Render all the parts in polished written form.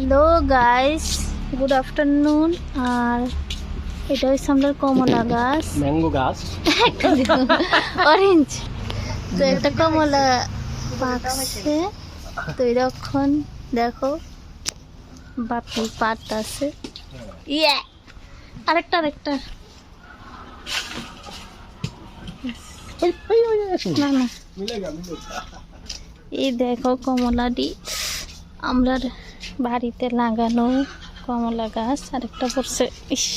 Hello guys, good afternoon. আর এটা হচ্ছে আমাদের কমলা গাছ, ম্যাঙ্গো গাছ, অরেঞ্জ। তো একটা কমলা পাকছে, তো এরকম দেখো বাপি পাট আছে। ইয়ে আরেকটা না না, এই দেখো কমলাটি আমরা বাড়িতে লাগানো কমলা গাছ। আরেকটা পড়ছে, ইস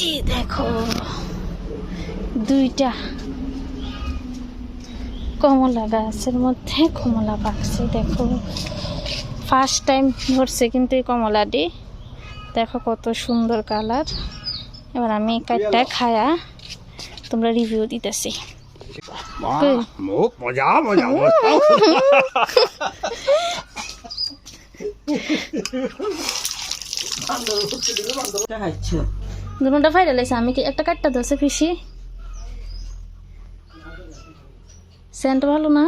এই দেখো দুইটা কমলা গাছের মধ্যে কমলা পাকছে। দেখো ফার্স্ট টাইম ধরছে কিন্তু এই কমলাটি, দেখো কত সুন্দর কালার। এবার আমি কাটটা খায়া তোমরা রিভিউ দিতেছি। মজা দুটোটা ফাইডা লাইছে। আমি কি একটা কাটটা ধরছে পিসি, সেন্ট ভালো না।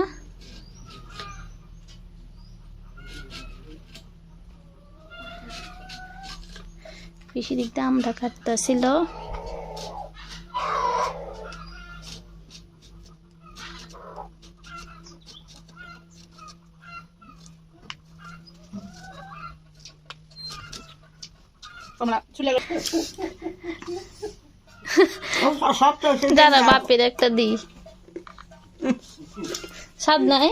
পিসি দিকটা আমরা কাটতেছিল। দাদা বাপের একটা দি স্বাদ নাই।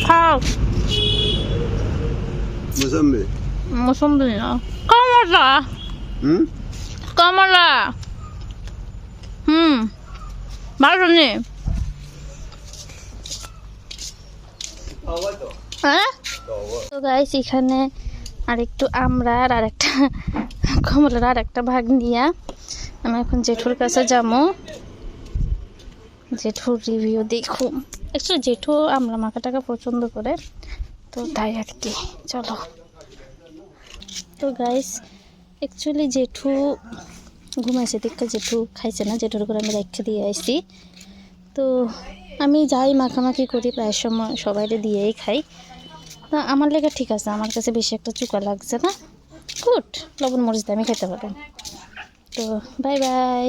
খাও মৌসুমি না, কমলা কমলা। ভালো নে হ্যাঁ। তো গাইস এখানে আরেকটু আমরা আর একটা কমলার আর একটা ভাগ নিয়ে আমি এখন জেঠুর কাছে যাবো, জেঠুর রিভিউ দেখো। অ্যাকচুয়ালি জেঠু আমরা মাখা টাকা পছন্দ করে, তো তাই আর কি। চলো। তো গাইস অ্যাকচুয়ালি জেঠু ঘুমাইছে, দেখে জেঠু খাইছে না, জেঠুর করে আমি রেখে দিয়ে আসছি। তো আমি যাই মাখামাখি করি প্রায় সময় সবাইকে দিয়েই খাই। তা আমার লেগে ঠিক আছে, আমার কাছে বেশি একটা চুকা লাগছে না। গুড, লবণ মরিচ দিয়ে আমি খেতে পারি। তো বাই বাই।